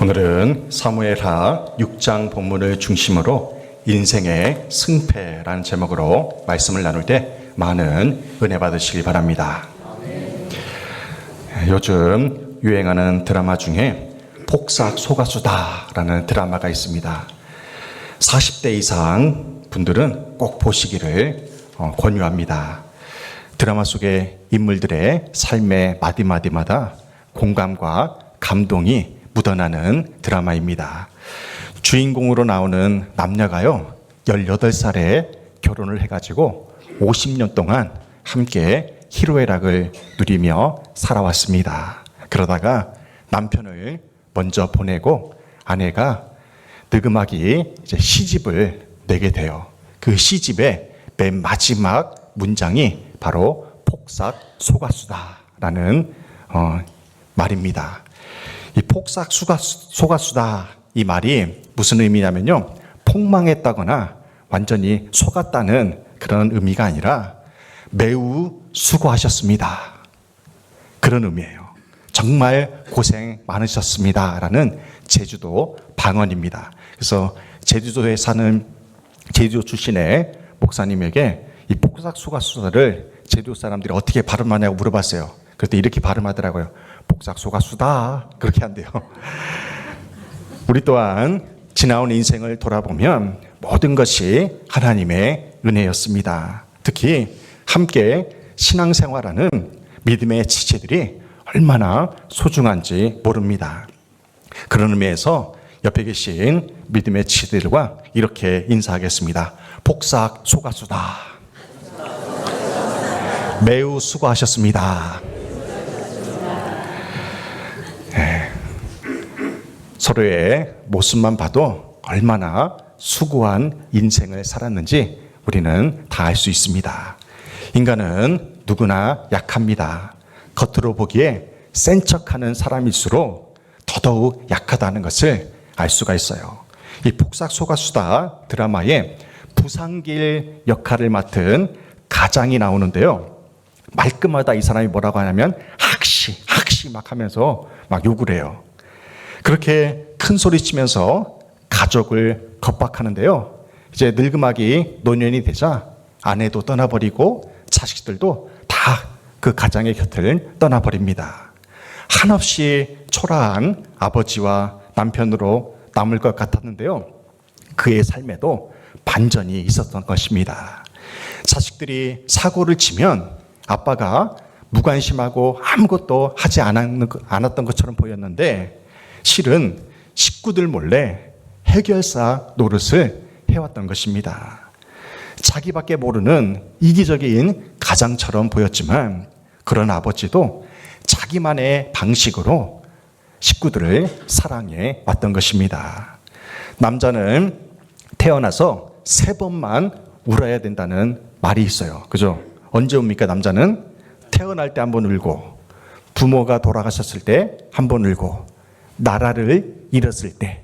오늘은 사무엘하 6장 본문을 중심으로 인생의 승패라는 제목으로 말씀을 나눌 때 많은 은혜 받으시기 바랍니다. 요즘 유행하는 드라마 중에 폭삭 소가수다라는 드라마가 있습니다. 40대 이상 분들은 꼭 보시기를 권유합니다. 드라마 속의 인물들의 삶의 마디마디마다 공감과 감동이 묻어나는 드라마입니다. 주인공으로 나오는 남녀가요 18살에 결혼을 해가지고 50년 동안 함께 희로애락을 누리며 살아왔습니다. 그러다가 남편을 먼저 보내고 아내가 느그마기 이제 시집을 내게 돼요. 그 시집의 맨 마지막 문장이 바로 폭삭 소가수다라는 말입니다. 이 폭삭 소가수다 이 말이 무슨 의미냐면요, 폭망했다거나 완전히 속았다는 그런 의미가 아니라 매우 수고하셨습니다, 그런 의미예요. 정말 고생 많으셨습니다 라는 제주도 방언입니다. 그래서 제주도에 사는 제주도 출신의 목사님에게 이 폭삭 소가수다를 제주도 사람들이 어떻게 발음하냐고 물어봤어요. 그때 이렇게 발음하더라고요. 폭삭 소가수다, 그렇게 한대요. 우리 또한 지나온 인생을 돌아보면 모든 것이 하나님의 은혜였습니다. 특히 함께 신앙생활하는 믿음의 지체들이 얼마나 소중한지 모릅니다. 그런 의미에서 옆에 계신 믿음의 지체들과 이렇게 인사하겠습니다. 폭삭 소가수다. 매우 수고하셨습니다. 서로의 모습만 봐도 얼마나 수고한 인생을 살았는지 우리는 다 알 수 있습니다. 인간은 누구나 약합니다. 겉으로 보기에 센 척하는 사람일수록 더더욱 약하다는 것을 알 수가 있어요. 이 폭삭 소가수다 드라마에 부상길 역할을 맡은 가장이 나오는데요, 말끝마다 이 사람이 뭐라고 하냐면 학시 막 하면서 막 욕을 해요. 그렇게 큰 소리 치면서 가족을 겁박하는데요, 이제 늙음하기 노년이 되자 아내도 떠나버리고 자식들도 다 그 가장의 곁을 떠나버립니다. 한없이 초라한 아버지와 남편으로 남을 것 같았는데요, 그의 삶에도 반전이 있었던 것입니다. 자식들이 사고를 치면 아빠가 무관심하고 아무것도 하지 않았던 것처럼 보였는데 실은 식구들 몰래 해결사 노릇을 해왔던 것입니다. 자기밖에 모르는 이기적인 가장처럼 보였지만 그런 아버지도 자기만의 방식으로 식구들을 사랑해 왔던 것입니다. 남자는 태어나서 3번만 울어야 된다는 말이 있어요. 그죠? 언제 웁니까? 남자는 태어날 때 1번 울고, 부모가 돌아가셨을 때 1번 울고, 나라를 잃었을 때,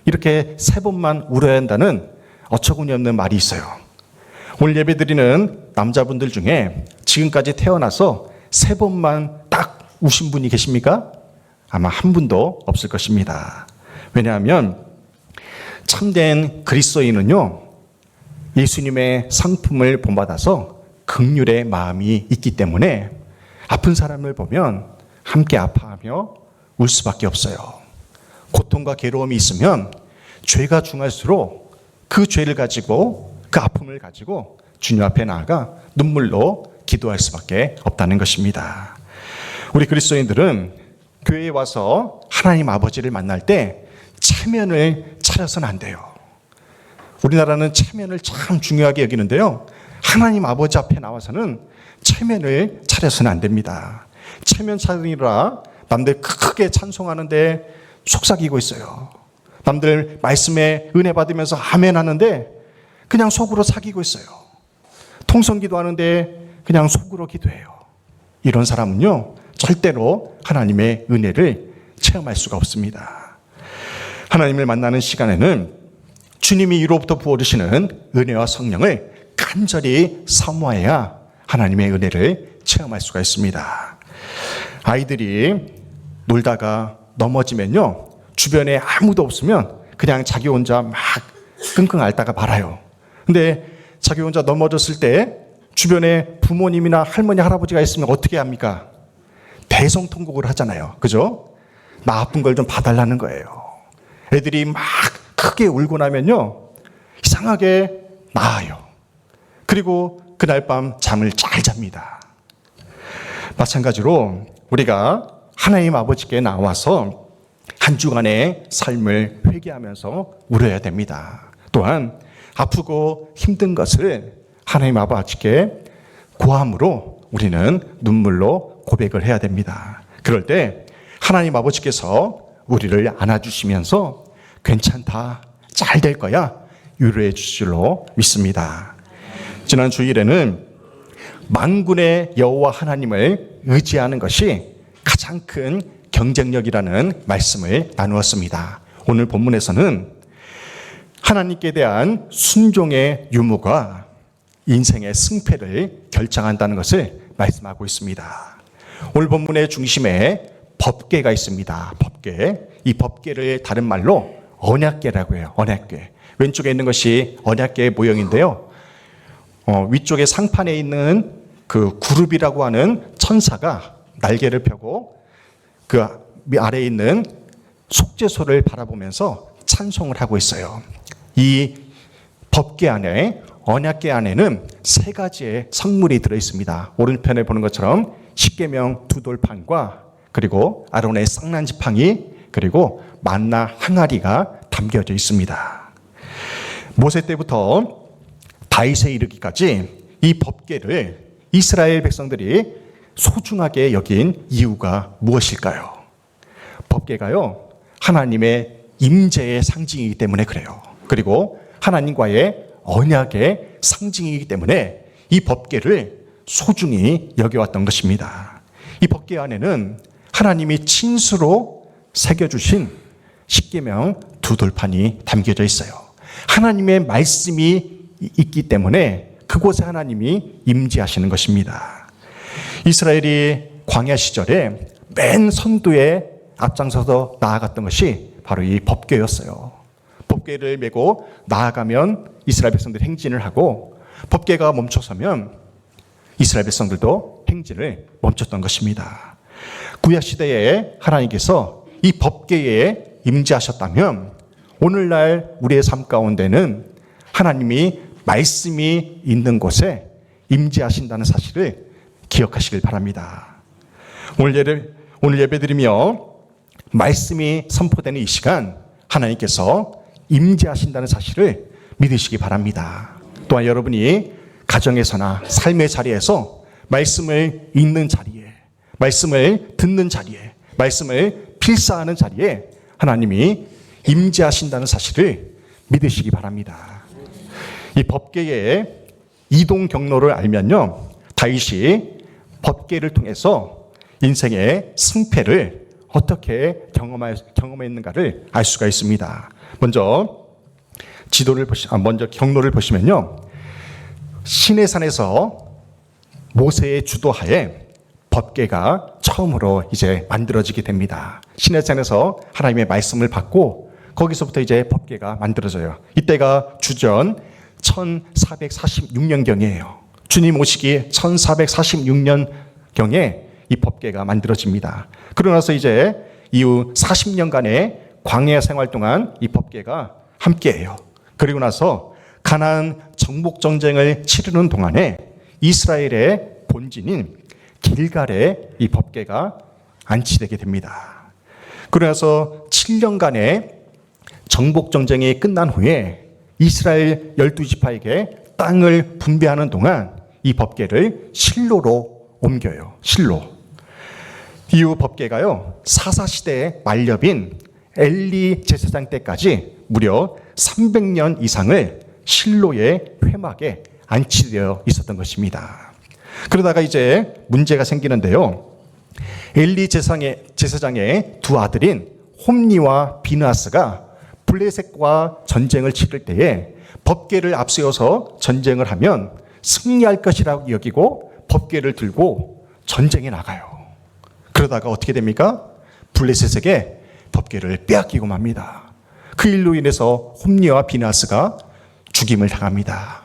이렇게 3번만 울어야 한다는 어처구니 없는 말이 있어요. 오늘 예배드리는 남자분들 중에 지금까지 태어나서 3번만 딱 우신 분이 계십니까? 아마 한 분도 없을 것입니다. 왜냐하면 참된 그리스도인은요, 예수님의 상품을 본받아서 긍휼의 마음이 있기 때문에 아픈 사람을 보면 함께 아파하며 울 수밖에 없어요. 고통과 괴로움이 있으면 죄가 중할수록 그 죄를 가지고, 그 아픔을 가지고 주님 앞에 나아가 눈물로 기도할 수밖에 없다는 것입니다. 우리 그리스도인들은 교회에 와서 하나님 아버지를 만날 때 체면을 차려서는 안 돼요. 우리나라는 체면을 참 중요하게 여기는데요, 하나님 아버지 앞에 나와서는 체면을 차려서는 안 됩니다. 체면 차리라 남들 크게 찬송하는데 속삭이고 있어요. 남들 말씀에 은혜 받으면서 아멘 하는데 그냥 속으로 사귀고 있어요. 통성기도 하는데 그냥 속으로 기도해요. 이런 사람은요, 절대로 하나님의 은혜를 체험할 수가 없습니다. 하나님을 만나는 시간에는 주님이 위로부터 부어주시는 은혜와 성령을 간절히 사모해야 하나님의 은혜를 체험할 수가 있습니다. 아이들이 놀다가 넘어지면요, 주변에 아무도 없으면 그냥 자기 혼자 막 끙끙 앓다가 말아요. 근데 자기 혼자 넘어졌을 때 주변에 부모님이나 할머니, 할아버지가 있으면 어떻게 합니까? 대성통곡을 하잖아요. 그죠? 나 아픈 걸 좀 봐달라는 거예요. 애들이 막 크게 울고 나면요, 이상하게 나아요. 그리고 그날 밤 잠을 잘 잡니다. 마찬가지로 우리가 하나님 아버지께 나와서 한 주간의 삶을 회개하면서 울어야 됩니다. 또한 아프고 힘든 것을 하나님 아버지께 고함으로 우리는 눈물로 고백을 해야 됩니다. 그럴 때 하나님 아버지께서 우리를 안아주시면서 괜찮다, 잘 될 거야 위로해 주실 줄로 믿습니다. 지난 주일에는 만군의 여호와 하나님을 의지하는 것이 가장 큰 경쟁력이라는 말씀을 나누었습니다. 오늘 본문에서는 하나님께 대한 순종의 유무가 인생의 승패를 결정한다는 것을 말씀하고 있습니다. 오늘 본문의 중심에 법궤가 있습니다. 법궤. 이 법궤를 다른 말로 언약궤라고 해요. 언약궤. 왼쪽에 있는 것이 언약궤의 모형인데요. 위쪽에 상판에 있는 그 구룹이라고 하는 천사가 날개를 펴고 그 아래에 있는 속죄소를 바라보면서 찬송을 하고 있어요. 이 법궤 안에, 언약궤 안에는 세 가지의 성물이 들어있습니다. 오른편에 보는 것처럼 십계명 두 돌판과 그리고 아론의 쌍난지팡이 그리고 만나 항아리가 담겨져 있습니다. 모세 때부터 다윗에 이르기까지 이 법궤를 이스라엘 백성들이 소중하게 여긴 이유가 무엇일까요? 법궤가요, 하나님의 임재의 상징이기 때문에 그래요. 그리고 하나님과의 언약의 상징이기 때문에 이 법궤를 소중히 여겨왔던 것입니다. 이 법궤 안에는 하나님이 친수로 새겨주신 십계명 두 돌판이 담겨져 있어요. 하나님의 말씀이 있기 때문에 그곳에 하나님이 임재하시는 것입니다. 이스라엘이 광야 시절에 맨 선두에 앞장서서 나아갔던 것이 바로 이 법궤였어요. 법궤를 메고 나아가면 이스라엘 백성들이 행진을 하고 법궤가 멈춰서면 이스라엘 백성들도 행진을 멈췄던 것입니다. 구약 시대에 하나님께서 이 법궤에 임재하셨다면 오늘날 우리의 삶 가운데는 하나님이 말씀이 있는 곳에 임재하신다는 사실을 기억하시길 바랍니다. 오늘 예배드리며 말씀이 선포되는 이 시간 하나님께서 임재하신다는 사실을 믿으시기 바랍니다. 또한 여러분이 가정에서나 삶의 자리에서 말씀을 읽는 자리에, 말씀을 듣는 자리에, 말씀을 필사하는 자리에 하나님이 임재하신다는 사실을 믿으시기 바랍니다. 이 법궤의 이동 경로를 알면요, 다윗이 법궤를 통해서 인생의 승패를 어떻게 경험했는가를 알 수가 있습니다. 먼저 경로를 보시면요, 시내산에서 모세의 주도하에 법궤가 처음으로 이제 만들어지게 됩니다. 시내산에서 하나님의 말씀을 받고 거기서부터 이제 법궤가 만들어져요. 이때가 주전 1446년경이에요. 주님 오시기 1446년경에 이 법궤가 만들어집니다. 그러고 나서 이제 이후 40년간의 광야 생활 동안 이 법궤가 함께해요. 그리고 나서 가나안 정복 전쟁을 치르는 동안에 이스라엘의 본진인 길갈에 이 법궤가 안치되게 됩니다. 그러고 나서 7년간의 정복 전쟁이 끝난 후에 이스라엘 12지파에게 땅을 분배하는 동안 이 법궤를 실로로 옮겨요. 실로. 이후 법궤가요, 사사시대의 만렙인 엘리 제사장 때까지 무려 300년 이상을 실로의 회막에 안치되어 있었던 것입니다. 그러다가 이제 문제가 생기는데요. 엘리 제사장의 두 아들인 홈니와 비느하스가 블레셋과 전쟁을 치를 때에 법궤를 앞세워서 전쟁을 하면 승리할 것이라고 여기고 법궤를 들고 전쟁에 나가요. 그러다가 어떻게 됩니까? 블레셋에게 법궤를 빼앗기고 맙니다. 그 일로 인해서 홈리와 비나스가 죽임을 당합니다.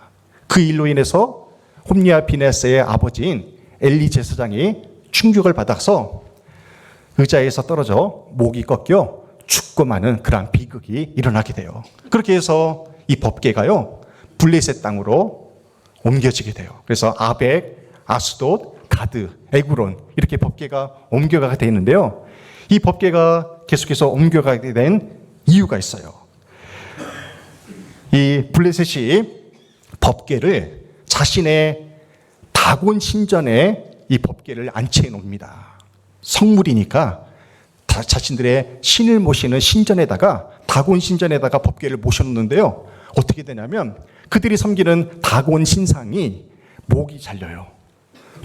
그 일로 인해서 홈리와 비나스의 아버지인 엘리 제사장이 충격을 받아서 의자에서 떨어져 목이 꺾여 죽고 마는 그러한 비극이 일어나게 돼요. 그렇게 해서 이 법궤가요 블레셋 땅으로 옮겨지게 돼요. 그래서 아벡, 아스돗, 가드, 에구론 이렇게 법궤가 옮겨가게 되어 있는데요. 이 법궤가 계속해서 옮겨가게 된 이유가 있어요. 이 블레셋이 법궤를 자신의 다곤 신전에 이 법궤를 안치해 놓습니다. 성물이니까 자신들의 신을 모시는 신전에다가 다곤 신전에다가 법궤를 모셔놓는데요. 어떻게 되냐면 그들이 섬기는 다곤 신상이 목이 잘려요.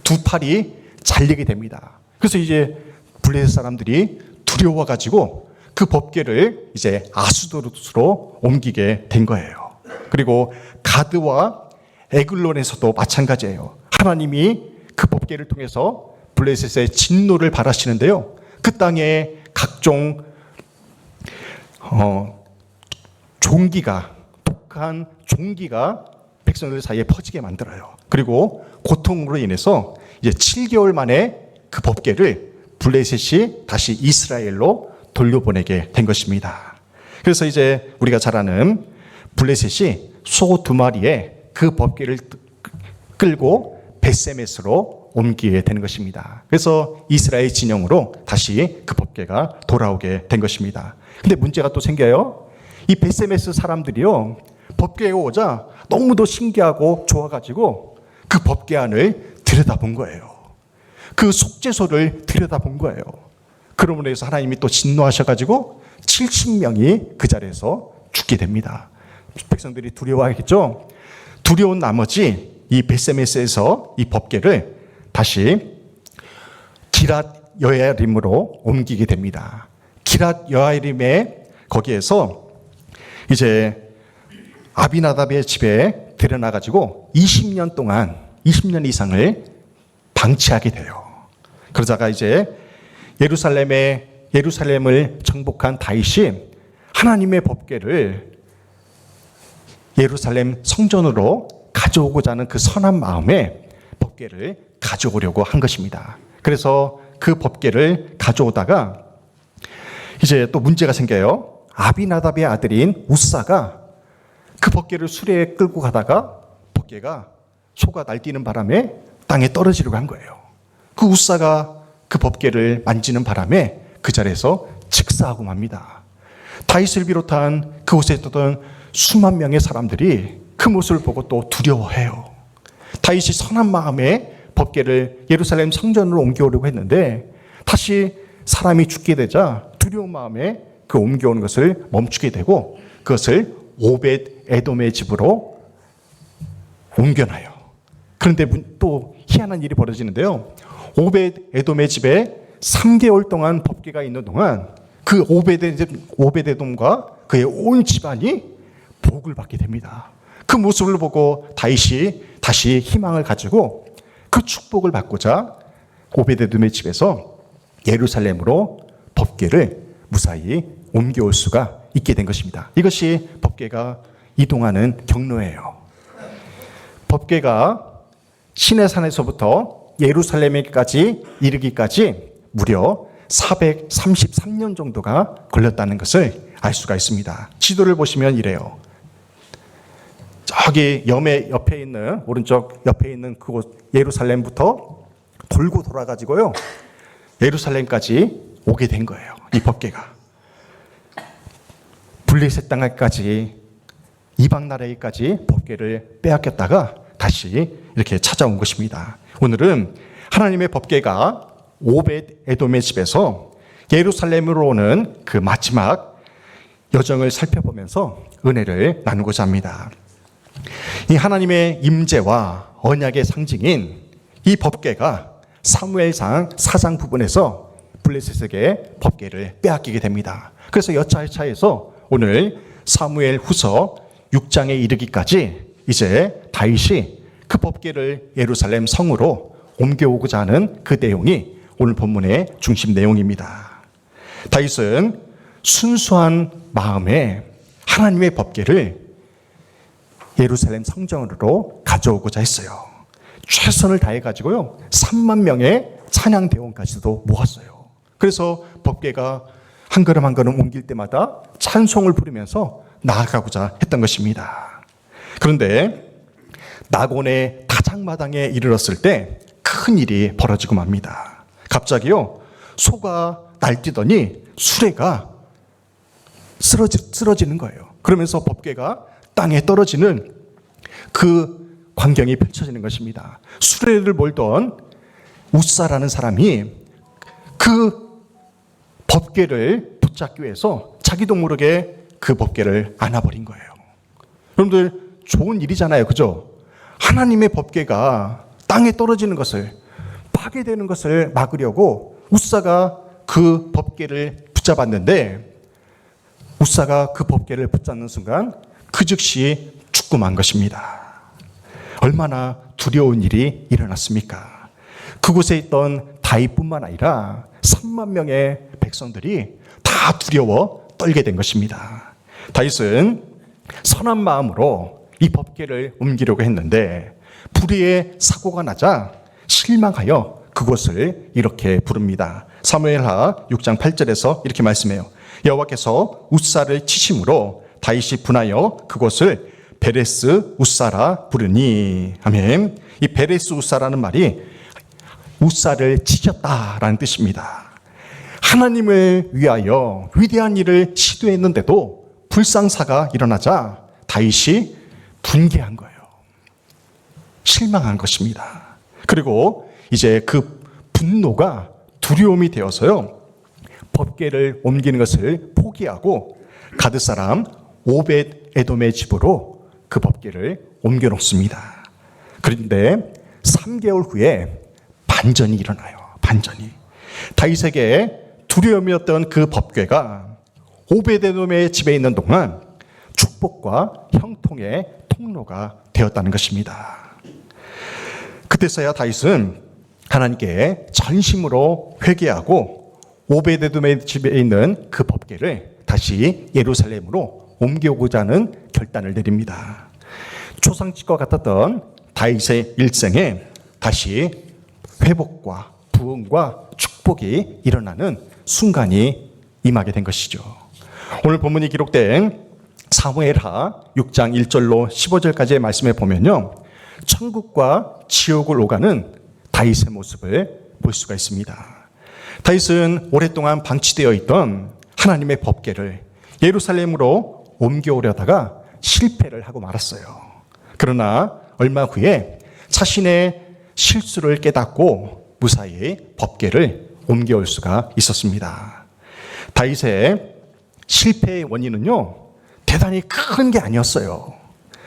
두 팔이 잘리게 됩니다. 그래서 이제 블레셋 사람들이 두려워가지고 그 법궤를 이제 아수도스로 옮기게 된 거예요. 그리고 가드와 에글론에서도 마찬가지예요. 하나님이 그 법궤를 통해서 블레셋의 진노를 발하시는데요. 그 땅에 각종 종기가 독한 종기가 백성들 사이에 퍼지게 만들어요. 그리고 고통으로 인해서 이제 7개월 만에 그 법궤를 블레셋이 다시 이스라엘로 돌려보내게 된 것입니다. 그래서 이제 우리가 잘 아는 블레셋이 소 2마리에 그 법궤를 끌고 벳세메스로 옮기게 되는 것입니다. 그래서 이스라엘 진영으로 다시 그 법궤가 돌아오게 된 것입니다. 근데 문제가 또 생겨요. 이 벳세메스 사람들이요, 법궤가 오자 너무도 신기하고 좋아가지고 그 법궤 안을 들여다본 거예요. 그 속죄소를 들여다본 거예요. 그러므로 해서 하나님이 또 진노하셔가지고 70명이 그 자리에서 죽게 됩니다. 백성들이 두려워하겠죠. 두려운 나머지 이 벳세메스에서 이 법궤를 다시 기랏 여야림으로 옮기게 됩니다. 기랏 여야림에 거기에서 이제 아비나답의 집에 들여놔가지고 20년 이상을 방치하게 돼요. 그러다가 이제 예루살렘을 정복한 다윗이 하나님의 법궤를 예루살렘 성전으로 가져오고자 하는 그 선한 마음에 법궤를 가져오려고 한 것입니다. 그래서 그 법궤를 가져오다가 이제 또 문제가 생겨요. 아비나답의 아들인 우사가 그 법궤를 수레에 끌고 가다가 법궤가 소가 날뛰는 바람에 땅에 떨어지려고 한 거예요. 그 우사가 그 법궤를 만지는 바람에 그 자리에서 즉사하고 맙니다. 다윗을 비롯한 그곳에 있던 수만 명의 사람들이 그 모습을 보고 또 두려워해요. 다윗이 선한 마음에 법궤를 예루살렘 성전으로 옮겨오려고 했는데 다시 사람이 죽게 되자 두려운 마음에 그 옮겨오는 것을 멈추게 되고 그것을 오벳 에돔의 집으로 옮겨놔요. 그런데 또 희한한 일이 벌어지는데요. 오벳 에돔의 집에 3개월 동안 법궤가 있는 동안 그 오벳 에돔과 그의 온 집안이 복을 받게 됩니다. 그 모습을 보고 다윗이 다시 희망을 가지고 그 축복을 받고자 오벳 에돔의 집에서 예루살렘으로 법궤를 무사히 옮겨올 수가 있게 된 것입니다. 이것이 법궤가 이동하는 경로예요. 법궤가 시내산에서부터 예루살렘에까지 이르기까지 무려 433년 정도가 걸렸다는 것을 알 수가 있습니다. 지도를 보시면 이래요. 저기 옆에 있는 오른쪽 옆에 있는 그곳 예루살렘부터 돌고 돌아가지고요 예루살렘까지 오게 된 거예요. 이 법궤가 블레셋 땅까지 이방 나라에까지 법궤를 빼앗겼다가 다시 이렇게 찾아온 것입니다. 오늘은 하나님의 법궤가 오벳 에돔의 집에서 예루살렘으로 오는 그 마지막 여정을 살펴보면서 은혜를 나누고자 합니다. 이 하나님의 임재와 언약의 상징인 이 법궤가 사무엘상 4장 부분에서 블레셋에게 법궤를 빼앗기게 됩니다. 그래서 여차여차해서 오늘 사무엘 후서 6장에 이르기까지 이제 다윗이 그 법궤를 예루살렘 성으로 옮겨오고자 하는 그 내용이 오늘 본문의 중심 내용입니다. 다윗은 순수한 마음에 하나님의 법궤를 예루살렘 성전으로 가져오고자 했어요. 최선을 다해가지고요 3만 명의 찬양대원까지도 모았어요. 그래서 법궤가 한 걸음 한 걸음 옮길 때마다 찬송을 부르면서 나아가고자 했던 것입니다. 그런데 낙원의 다장마당에 이르렀을 때 큰 일이 벌어지고 맙니다. 갑자기요 소가 날뛰더니 수레가 쓰러지는 거예요. 그러면서 법궤가 땅에 떨어지는 그 광경이 펼쳐지는 것입니다. 수레를 몰던 웃사라는 사람이 그 법궤를 붙잡기 위해서 자기도 모르게 그 법궤를 안아버린 거예요. 여러분들 좋은 일이잖아요, 그죠? 하나님의 법궤가 땅에 떨어지는 것을, 파괴되는 것을 막으려고 웃사가 그 법궤를 붙잡았는데, 웃사가 그 법궤를 붙잡는 순간 그 즉시 죽고 만 것입니다. 얼마나 두려운 일이 일어났습니까? 그곳에 있던 다윗뿐만 아니라 3만 명의 백성들이 다 두려워 떨게 된 것입니다. 다윗은 선한 마음으로 이 법궤를 옮기려고 했는데 불의의 사고가 나자 실망하여 그곳을 이렇게 부릅니다. 사무엘하 6장 8절에서 이렇게 말씀해요. 여호와께서 웃사를 치심으로 다윗이 분하여 그곳을 베레스 웃사라 부르니. 아멘. 이 베레스 웃사라는 말이 웃사를 치셨다라는 뜻입니다. 하나님을 위하여 위대한 일을 시도했는데도 불상사가 일어나자 다윗이 분개한 거예요. 실망한 것입니다. 그리고 이제 그 분노가 두려움이 되어서요 법궤를 옮기는 것을 포기하고 가드 사람 오벳 에돔의 집으로 그 법궤를 옮겨 놓습니다. 그런데 3개월 후에 반전이 일어나요. 반전이. 다윗에게 두려움이었던 그 법궤가 오벳 에돔의 집에 있는 동안 축복과 형통의 통로가 되었다는 것입니다. 그때서야 다윗은 하나님께 전심으로 회개하고 오벳 에돔의 집에 있는 그 법궤를 다시 예루살렘으로 옮겨오고자 하는 결단을 내립니다. 초상집과 같았던 다윗의 일생에 다시 회복과 부흥과 축복이 일어나는 순간이 임하게 된 것이죠. 오늘 본문이 기록된 사무엘하 6장 1절로 15절까지의 말씀에 보면요 천국과 지옥을 오가는 다윗의 모습을 볼 수가 있습니다. 다윗은 오랫동안 방치되어 있던 하나님의 법궤를 예루살렘으로 옮겨오려다가 실패를 하고 말았어요. 그러나 얼마 후에 자신의 실수를 깨닫고 무사히 법궤를 옮겨올 수가 있었습니다. 다윗의 실패의 원인은요 대단히 큰 게 아니었어요.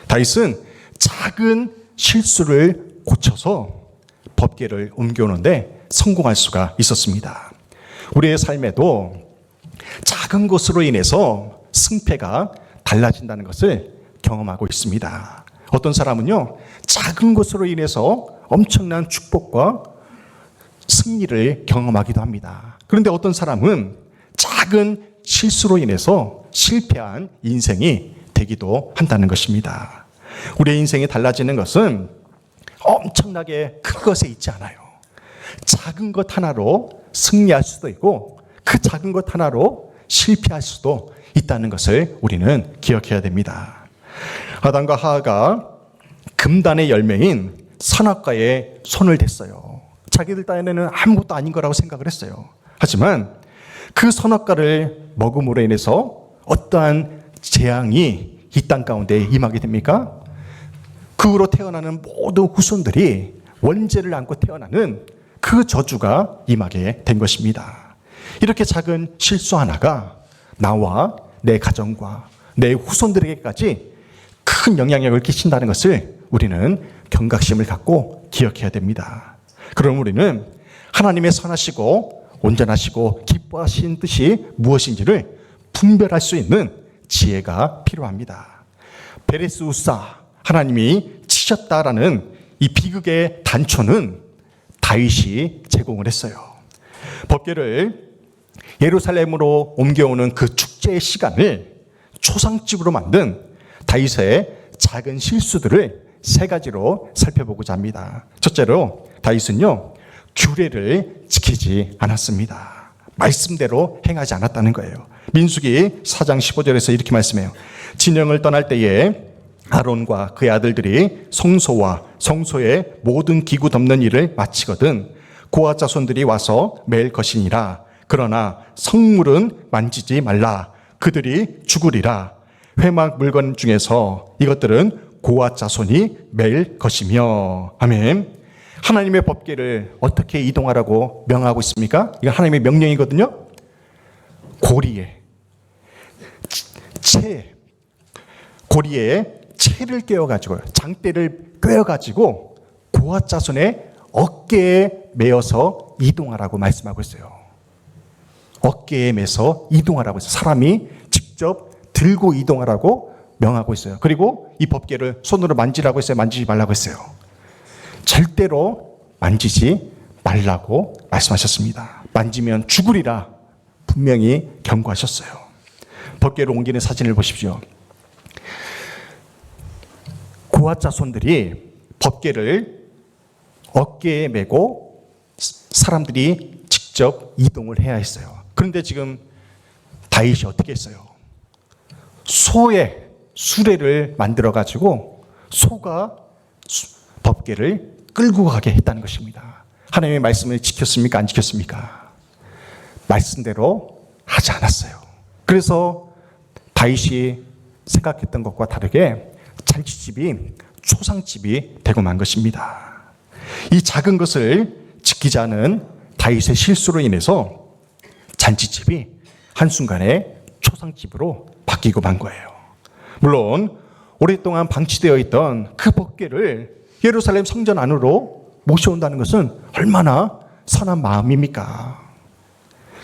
다윗은 작은 실수를 고쳐서 법궤를 옮겨오는데 성공할 수가 있었습니다. 우리의 삶에도 작은 것으로 인해서 승패가 달라진다는 것을 경험하고 있습니다. 어떤 사람은요 작은 것으로 인해서 엄청난 축복과 승리를 경험하기도 합니다. 그런데 어떤 사람은 작은 실수로 인해서 실패한 인생이 되기도 한다는 것입니다. 우리의 인생이 달라지는 것은 엄청나게 큰 것에 있지 않아요. 작은 것 하나로 승리할 수도 있고 그 작은 것 하나로 실패할 수도 있다는 것을 우리는 기억해야 됩니다. 아담과 하와가 금단의 열매인 선악과에 손을 댔어요. 자기들 딴에는 아무것도 아닌 거라고 생각을 했어요. 하지만 그 선악과를 먹음으로 인해서 어떠한 재앙이 이 땅 가운데 임하게 됩니까? 그 후로 태어나는 모든 후손들이 원죄를 안고 태어나는 그 저주가 임하게 된 것입니다. 이렇게 작은 실수 하나가 나와 내 가정과 내 후손들에게까지 큰 영향력을 끼친다는 것을 우리는 경각심을 갖고 기억해야 됩니다. 그럼 우리는 하나님의 선하시고 온전하시고 기뻐하신 뜻이 무엇인지를 분별할 수 있는 지혜가 필요합니다. 베레스 웃사, 하나님이 치셨다라는 이 비극의 단초는 다윗이 제공을 했어요. 법궤를 예루살렘으로 옮겨오는 그 축복 축제의 시간을 초상집으로 만든 다윗의 작은 실수들을 세 가지로 살펴보고자 합니다. 첫째로 다윗은요, 규례를 지키지 않았습니다. 말씀대로 행하지 않았다는 거예요. 민수기 4장 15절에서 이렇게 말씀해요. 진영을 떠날 때에 아론과 그의 아들들이 성소와 성소의 모든 기구 덮는 일을 마치거든 고아 자손들이 와서 매일 것이니라. 그러나 성물은 만지지 말라. 그들이 죽으리라. 회막 물건 중에서 이것들은 고아 자손이 매일 것이며. 아멘. 하나님의 법궤를 어떻게 이동하라고 명하고 있습니까? 이거 하나님의 명령이거든요. 고리에 고리에 채를 꿰어가지고, 장대를 꿰어가지고 고아 자손의 어깨에 매어서 이동하라고 말씀하고 있어요. 어깨에 매서 이동하라고 했어요. 사람이 직접 들고 이동하라고 명하고 있어요. 그리고 이 법궤를 손으로 만지라고 했어요? 만지지 말라고 했어요? 절대로 만지지 말라고 말씀하셨습니다. 만지면 죽으리라 분명히 경고하셨어요. 법궤로 옮기는 사진을 보십시오. 고아 자손들이 법궤를 어깨에 메고 사람들이 직접 이동을 해야 했어요. 그런데 지금 다윗이 어떻게 했어요? 소의 수레를 만들어 가지고 소가 법궤를 끌고 가게 했다는 것입니다. 하나님의 말씀을 지켰습니까? 안 지켰습니까? 말씀대로 하지 않았어요. 그래서 다윗이 생각했던 것과 다르게 잔치집이 초상집이 되고 만 것입니다. 이 작은 것을 지키지 않은 다윗의 실수로 인해서 잔치집이 한순간에 초상집으로 바뀌고 만 거예요. 물론 오랫동안 방치되어 있던 그 법궤를 예루살렘 성전 안으로 모셔온다는 것은 얼마나 선한 마음입니까?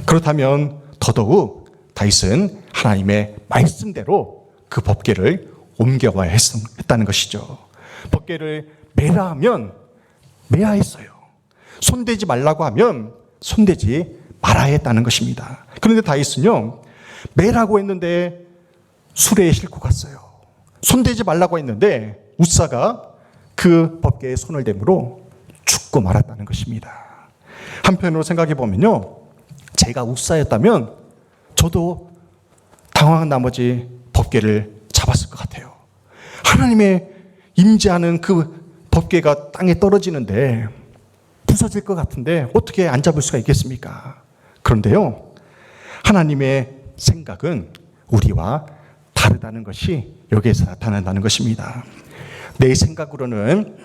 그렇다면 더더욱 다윗은 하나님의 말씀대로 그 법궤를 옮겨와야 했다는 것이죠. 법궤를 매라 하면 매야 했어요. 손대지 말라고 하면 손대지 말아야 했다는 것입니다. 그런데 다윗은요, 매라고 했는데 수레에 싣고 갔어요. 손대지 말라고 했는데 웃사가 그 법궤에 손을 대므로 죽고 말았다는 것입니다. 한편으로 생각해 보면요, 제가 웃사였다면 저도 당황한 나머지 법궤를 잡았을 것 같아요. 하나님의 임재하는 그 법궤가 땅에 떨어지는데 부서질 것 같은데 어떻게 안 잡을 수가 있겠습니까? 그런데요, 하나님의 생각은 우리와 다르다는 것이 여기에서 나타난다는 것입니다. 내 생각으로는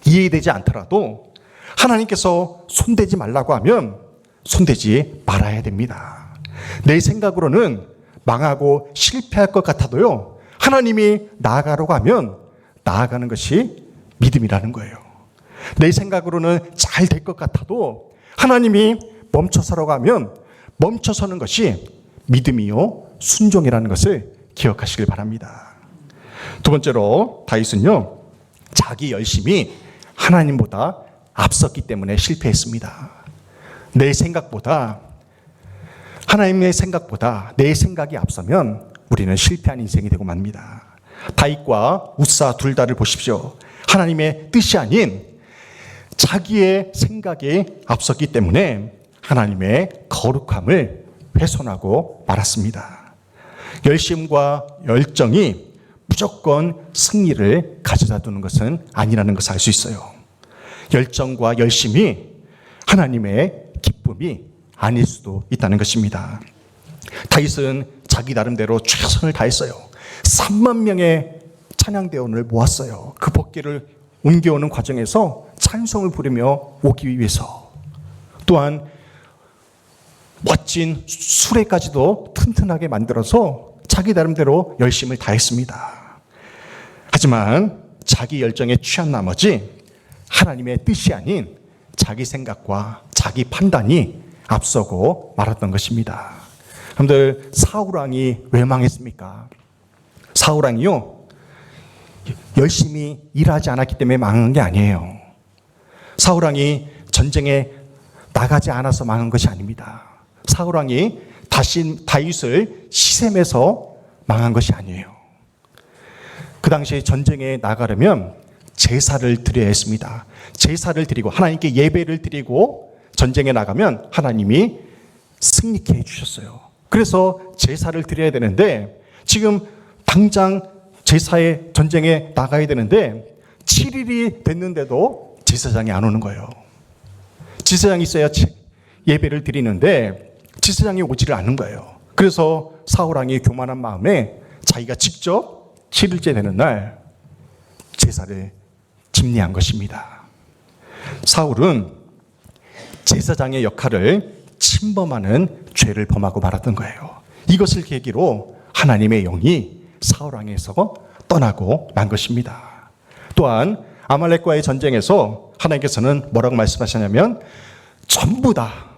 이해되지 않더라도 하나님께서 손대지 말라고 하면 손대지 말아야 됩니다. 내 생각으로는 망하고 실패할 것 같아도요, 하나님이 나아가라고 하면 나아가는 것이 믿음이라는 거예요. 내 생각으로는 잘 될 것 같아도 하나님이 멈춰서라고 하면 멈춰서는 것이 믿음이요 순종이라는 것을 기억하시길 바랍니다. 두 번째로 다윗은요, 자기 열심이 하나님보다 앞섰기 때문에 실패했습니다. 내 생각보다, 하나님의 생각보다 내 생각이 앞서면 우리는 실패한 인생이 되고 맙니다. 다윗과 웃사 둘 다를 보십시오. 하나님의 뜻이 아닌 자기의 생각이 앞섰기 때문에 하나님의 거룩함을 훼손하고 말았습니다. 열심과 열정이 무조건 승리를 가져다 두는 것은 아니라는 것을 알 수 있어요. 열정과 열심이 하나님의 기쁨이 아닐 수도 있다는 것입니다. 다윗은 자기 나름대로 최선을 다했어요. 3만 명의 찬양대원을 모았어요. 그 법궤를 옮겨오는 과정에서 찬송을 부르며 오기 위해서, 또한 멋진 수레까지도 튼튼하게 만들어서 자기 나름대로 열심을 다했습니다. 하지만 자기 열정에 취한 나머지 하나님의 뜻이 아닌 자기 생각과 자기 판단이 앞서고 말았던 것입니다. 여러분들, 사울왕이 왜 망했습니까? 사울왕이요, 열심히 일하지 않았기 때문에 망한 게 아니에요. 사울왕이 전쟁에 나가지 않아서 망한 것이 아닙니다. 사울왕이 다윗을 시샘에서 망한 것이 아니에요. 그 당시에 전쟁에 나가려면 제사를 드려야 했습니다. 제사를 드리고 하나님께 예배를 드리고 전쟁에 나가면 하나님이 승리케 해주셨어요. 그래서 제사를 드려야 되는데 지금 당장 제사에 전쟁에 나가야 되는데 7일이 됐는데도 제사장이 안 오는 거예요. 제사장이 있어야 예배를 드리는데 제사장이 오지를 않는 거예요. 그래서 사울왕이 교만한 마음에 자기가 직접 7일째 되는 날 제사를 집례한 것입니다. 사울은 제사장의 역할을 침범하는 죄를 범하고 말았던 거예요. 이것을 계기로 하나님의 영이 사울왕에서 떠나고 만 것입니다. 또한 아말렉과의 전쟁에서 하나님께서는 뭐라고 말씀하셨냐면 전부 다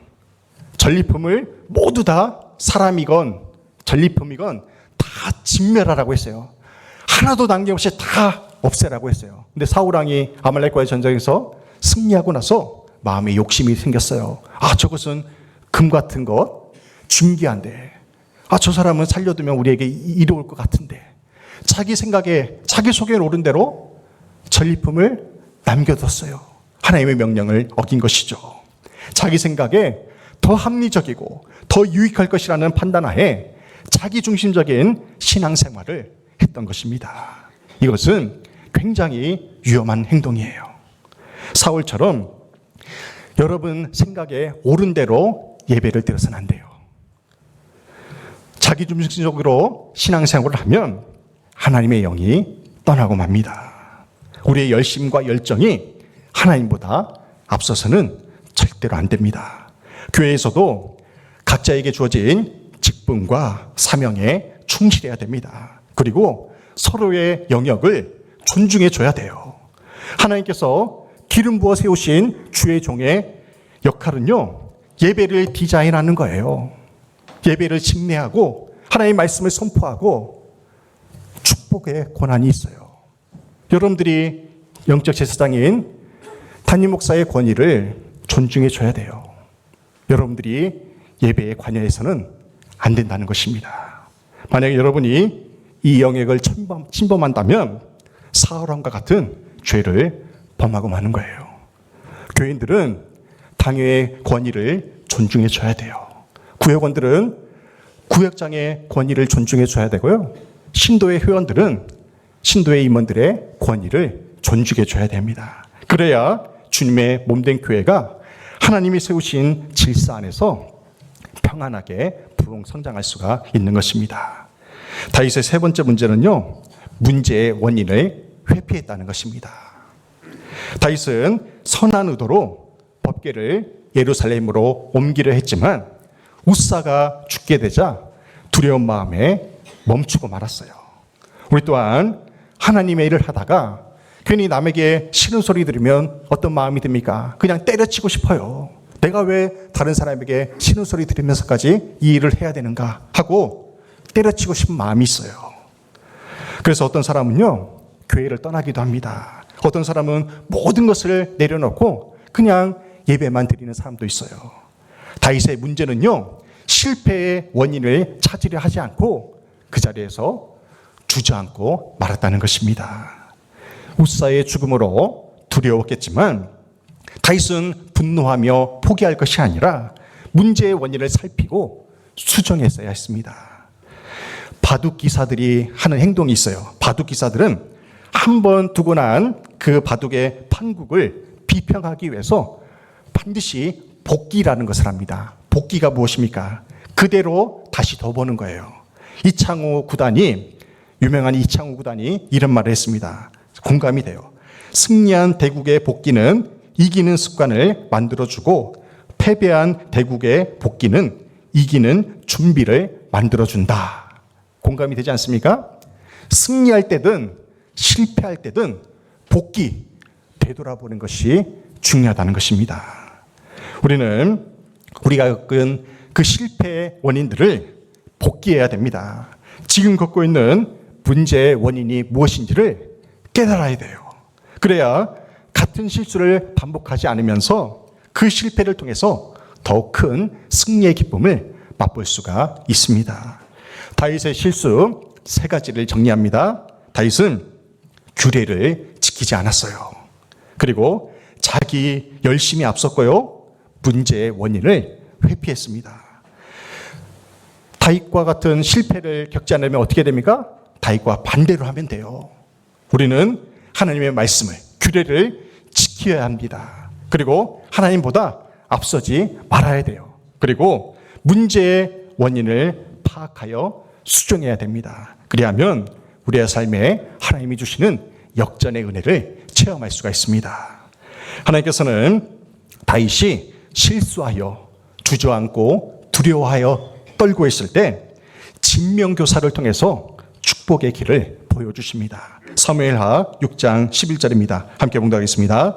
전리품을 모두 다 사람이건 전리품이건 다 진멸하라고 했어요. 하나도 남김없이 다 없애라고 했어요. 근데 사울왕이 아말렉과의 전쟁에서 승리하고 나서 마음에 욕심이 생겼어요. 저것은 금 같은 것 중귀한데 저 사람은 살려두면 우리에게 이로울 것 같은데 자기 생각에 자기 속에 오른 대로 전리품을 남겨뒀어요. 하나님의 명령을 어긴 것이죠. 자기 생각에 더 합리적이고 더 유익할 것이라는 판단하에 자기중심적인 신앙생활을 했던 것입니다. 이것은 굉장히 위험한 행동이에요. 사울처럼 여러분 생각에 옳은 대로 예배를 드려서는 안 돼요. 자기중심적으로 신앙생활을 하면 하나님의 영이 떠나고 맙니다. 우리의 열심과 열정이 하나님보다 앞서서는 절대로 안 됩니다. 교회에서도 각자에게 주어진 직분과 사명에 충실해야 됩니다. 그리고 서로의 영역을 존중해 줘야 돼요. 하나님께서 기름 부어 세우신 주의 종의 역할은요, 예배를 디자인하는 거예요. 예배를 집례하고 하나님의 말씀을 선포하고 축복의 권한이 있어요. 여러분들이 영적 제사장인 담임 목사의 권위를 존중해 줘야 돼요. 여러분들이 예배에 관여해서는 안 된다는 것입니다. 만약에 여러분이 이 영역을 침범한다면 사울왕과 같은 죄를 범하고 마는 거예요. 교인들은 당회의 권위를 존중해 줘야 돼요. 구역원들은 구역장의 권위를 존중해 줘야 되고요. 신도의 회원들은 신도의 임원들의 권위를 존중해 줘야 됩니다. 그래야 주님의 몸된 교회가 하나님이 세우신 질서 안에서 평안하게 부흥 성장할 수가 있는 것입니다. 다윗의 세 번째 문제는요, 문제의 원인을 회피했다는 것입니다. 다윗은 선한 의도로 법궤를 예루살렘으로 옮기려 했지만 우사가 죽게 되자 두려운 마음에 멈추고 말았어요. 우리 또한 하나님의 일을 하다가 괜히 남에게 싫은 소리 들으면 어떤 마음이 듭니까? 그냥 때려치고 싶어요. 내가 왜 다른 사람에게 싫은 소리 들으면서까지 이 일을 해야 되는가 하고 때려치고 싶은 마음이 있어요. 그래서 어떤 사람은요, 교회를 떠나기도 합니다. 어떤 사람은 모든 것을 내려놓고 그냥 예배만 드리는 사람도 있어요. 다윗의 문제는요, 실패의 원인을 찾으려 하지 않고 그 자리에서 주저앉고 말았다는 것입니다. 우사의 죽음으로 두려웠겠지만 다윗은 분노하며 포기할 것이 아니라 문제의 원인을 살피고 수정했어야 했습니다. 바둑 기사들이 하는 행동이 있어요. 바둑 기사들은 한 번 두고 난 그 바둑의 판국을 비평하기 위해서 반드시 복기라는 것을 합니다. 복기가 무엇입니까? 그대로 다시 더 보는 거예요. 유명한 이창호 구단이 이런 말을 했습니다. 공감이 돼요. 승리한 대국의 복기는 이기는 습관을 만들어주고 패배한 대국의 복기는 이기는 준비를 만들어준다. 공감이 되지 않습니까? 승리할 때든 실패할 때든 복기, 되돌아보는 것이 중요하다는 것입니다. 우리가 겪은 그 실패의 원인들을 복기해야 됩니다. 지금 겪고 있는 문제의 원인이 무엇인지를 깨달아야 돼요. 그래야 같은 실수를 반복하지 않으면서 그 실패를 통해서 더 큰 승리의 기쁨을 맛볼 수가 있습니다. 다윗의 실수 세 가지를 정리합니다. 다윗은 규례를 지키지 않았어요. 그리고 자기 열심히 앞섰고요. 문제의 원인을 회피했습니다. 다윗과 같은 실패를 겪지 않으면 어떻게 됩니까? 다윗과 반대로 하면 돼요. 우리는 하나님의 말씀을, 규례를 지켜야 합니다. 그리고 하나님보다 앞서지 말아야 돼요. 그리고 문제의 원인을 파악하여 수정해야 됩니다. 그리하면 우리의 삶에 하나님이 주시는 역전의 은혜를 체험할 수가 있습니다. 하나님께서는 다윗이 실수하여 주저앉고 두려워하여 떨고 있을 때 진명교사를 통해서 축복의 길을 보여주십니다. 사무엘하 6장 11절입니다. 함께 봉독하겠습니다.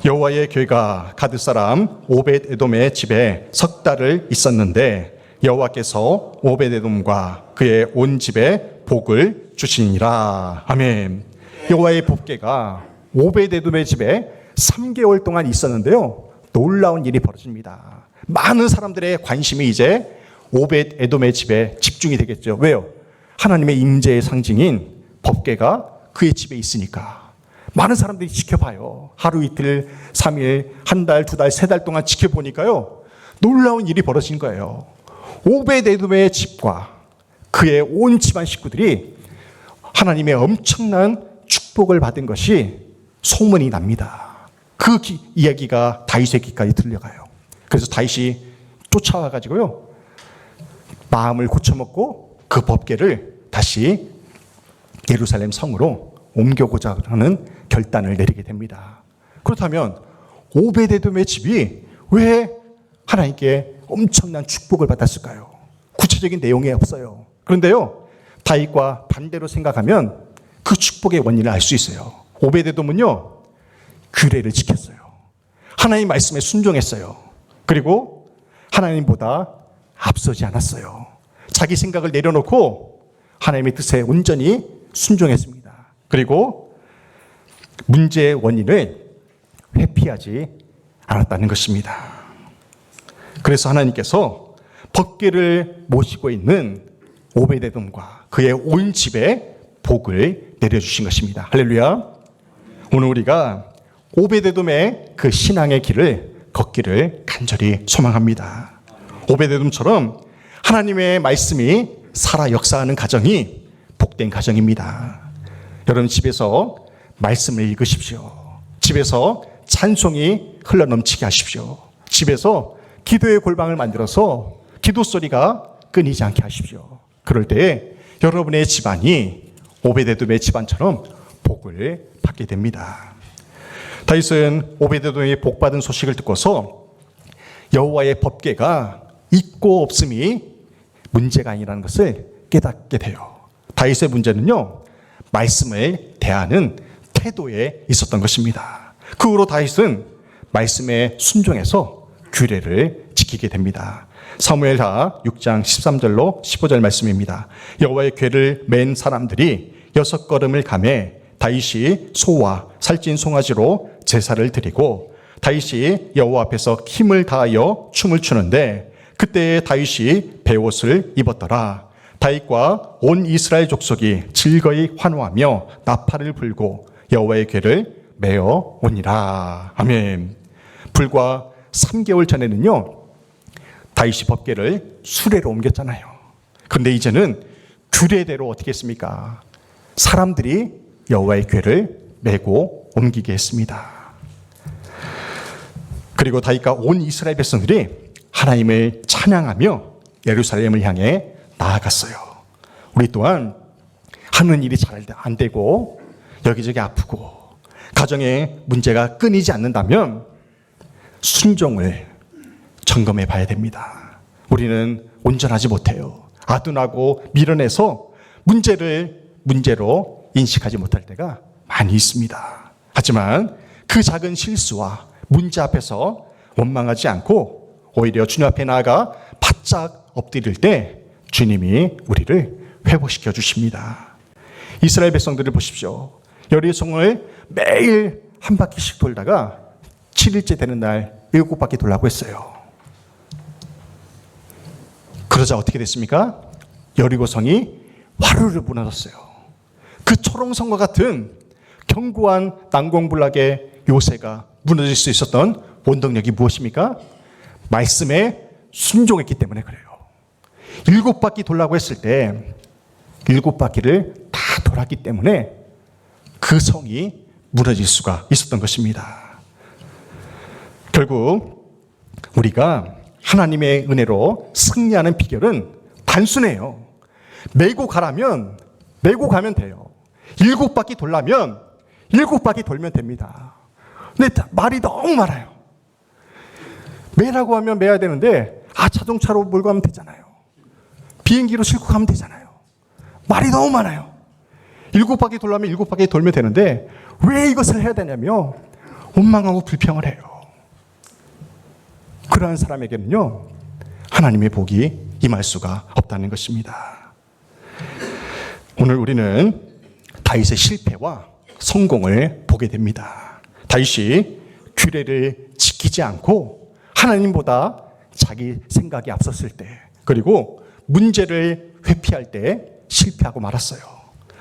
여호와의 교회가 가드 사람 오벳 에돔의 집에 석 달을 있었는데 여호와께서 오벳 에돔과 그의 온 집에 복을 주시니라. 아멘. 여호와의 복궤가 오벳 에돔의 집에 3개월 동안 있었는데요. 놀라운 일이 벌어집니다. 많은 사람들의 관심이 이제 오벳 에돔의 집에 집중이 되겠죠. 왜요? 하나님의 임재의 상징인 법궤가 그의 집에 있으니까 많은 사람들이 지켜봐요. 하루 이틀 3일 한 달 두 달 세 달 동안 지켜보니까요. 놀라운 일이 벌어진 거예요. 오벳 에돔의 집과 그의 온 집안 식구들이 하나님의 엄청난 축복을 받은 것이 소문이 납니다. 그 이야기가 다윗의 귀까지 들려가요. 그래서 다윗이 쫓아와가지고요. 마음을 고쳐먹고 그 법궤를 다시 예루살렘 성으로 옮겨고자 하는 결단을 내리게 됩니다. 그렇다면 오벳 에돔의 집이 왜 하나님께 엄청난 축복을 받았을까요? 구체적인 내용이 없어요. 그런데요, 다윗과 반대로 생각하면 그 축복의 원인을 알 수 있어요. 오벳 에돔은요, 규례를 지켰어요. 하나님 말씀에 순종했어요. 그리고 하나님보다 앞서지 않았어요. 자기 생각을 내려놓고 하나님의 뜻에 온전히 순종했습니다. 그리고 문제의 원인을 회피하지 않았다는 것입니다. 그래서 하나님께서 법궤를 모시고 있는 오벳 에돔과 그의 온 집에 복을 내려주신 것입니다. 할렐루야. 오늘 우리가 오벳 에돔의 그 신앙의 길을 걷기를 간절히 소망합니다. 오벳 에돔처럼 하나님의 말씀이 살아 역사하는 가정이 복된 가정입니다. 여러분 집에서 말씀을 읽으십시오. 집에서 찬송이 흘러넘치게 하십시오. 집에서 기도의 골방을 만들어서 기도 소리가 끊이지 않게 하십시오. 그럴 때 여러분의 집안이 오벳 에돔의 집안처럼 복을 받게 됩니다. 다윗은 오벳 에돔의 복받은 소식을 듣고서 여호와의 법궤가 있고 없음이 문제가 아니라는 것을 깨닫게 돼요. 다윗의 문제는요, 말씀을 대하는 태도에 있었던 것입니다. 그 후로 다윗은 말씀에 순종해서 규례를 지키게 됩니다. 사무엘하 6장 13절로 15절 말씀입니다. 여호와의 궤를 맨 사람들이 6걸음을 가매 다윗이 소와 살찐 송아지로 제사를 드리고 다윗이 여호와 앞에서 힘을 다하여 춤을 추는데 그때 다윗이 베옷을 입었더라. 다윗과 온 이스라엘 족속이 즐거이 환호하며 나팔을 불고 여호와의 궤를 메어 오니라. 아멘. 불과 3개월 전에는요, 다윗이 법궤를 수레로 옮겼잖아요. 그런데 이제는 규례대로 어떻게 했습니까? 사람들이 여호와의 궤를 메고 옮기게 했습니다. 그리고 다윗과 온 이스라엘 백성들이 하나님을 찬양하며 예루살렘을 향해 나아갔어요. 우리 또한 하는 일이 잘 안 되고 여기저기 아프고 가정에 문제가 끊이지 않는다면 순종을 점검해 봐야 됩니다. 우리는 온전하지 못해요. 아둔하고 미련해서 문제를 문제로 인식하지 못할 때가 많이 있습니다. 하지만 그 작은 실수와 문제 앞에서 원망하지 않고 오히려 주님 앞에 나아가 바짝 엎드릴 때 주님이 우리를 회복시켜 주십니다. 이스라엘 백성들을 보십시오. 여리고성을 매일 한 바퀴씩 돌다가 7일째 되는 날 7바퀴 돌라고 했어요. 그러자 어떻게 됐습니까? 여리고성이 와르르 무너졌어요. 그 초롱성과 같은 견고한 난공불락의 요새가 무너질 수 있었던 원동력이 무엇입니까? 말씀에 순종했기 때문에 그래요. 7바퀴 돌라고 했을 때 7바퀴를 다 돌았기 때문에 그 성이 무너질 수가 있었던 것입니다. 결국 우리가 하나님의 은혜로 승리하는 비결은 단순해요. 메고 가라면 메고 가면 돼요. 7바퀴 돌라면 7바퀴 돌면 됩니다. 근데 말이 너무 많아요. 매라고 하면 매야 되는데 자동차로 몰고 가면 되잖아요. 비행기로 싣고 가면 되잖아요. 말이 너무 많아요. 7바퀴 돌려면 7바퀴 돌면 되는데 왜 이것을 해야 되냐며 원망하고 불평을 해요. 그러한 사람에게는요, 하나님의 복이 임할 수가 없다는 것입니다. 오늘 우리는 다윗의 실패와 성공을 보게 됩니다. 다윗이 규례를 지키지 않고 하나님보다 자기 생각이 앞섰을 때, 그리고 문제를 회피할 때 실패하고 말았어요.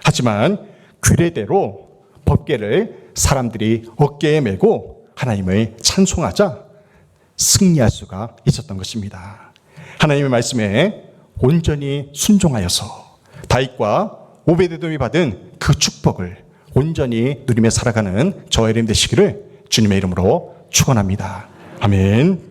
하지만 규례대로 법궤를 사람들이 어깨에 메고 하나님을 찬송하자 승리할 수가 있었던 것입니다. 하나님의 말씀에 온전히 순종하여서 다윗과 오베데돔이 받은 그 축복을 온전히 누리며 살아가는 저와 여러분 되시기를 주님의 이름으로 축원합니다. 아멘.